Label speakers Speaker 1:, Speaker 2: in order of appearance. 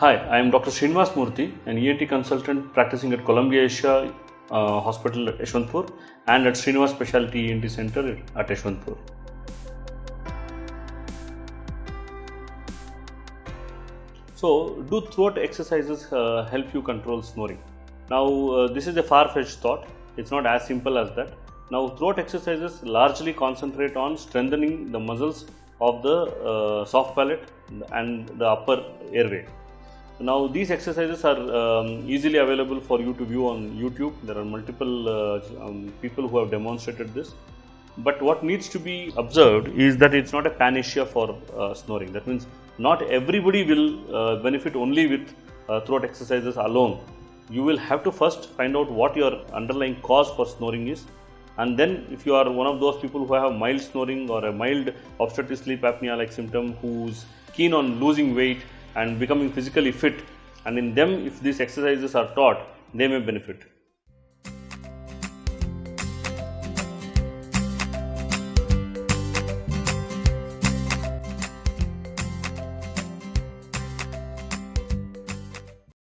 Speaker 1: Hi, I am Dr. Srinivas Murthy, an ENT consultant practicing at Columbia Asia Hospital at Yeshwanthpur and at Srinivas Specialty ENT Center at Yeshwanthpur. So, do throat exercises help you control snoring? Now, this is a far-fetched thought. It's not as simple as that. Now, throat exercises largely concentrate on strengthening the muscles of the soft palate and the upper airway. Now, these exercises are easily available for you to view on YouTube. There are multiple people who have demonstrated this. But what needs to be observed is that it's not a panacea for snoring. That means not everybody will benefit only with throat exercises alone. You will have to first find out what your underlying cause for snoring is. And then if you are one of those people who have mild snoring or a mild obstructive sleep apnea like symptom, who's keen on losing weight and becoming physically fit, and in them if these exercises are taught, they may benefit.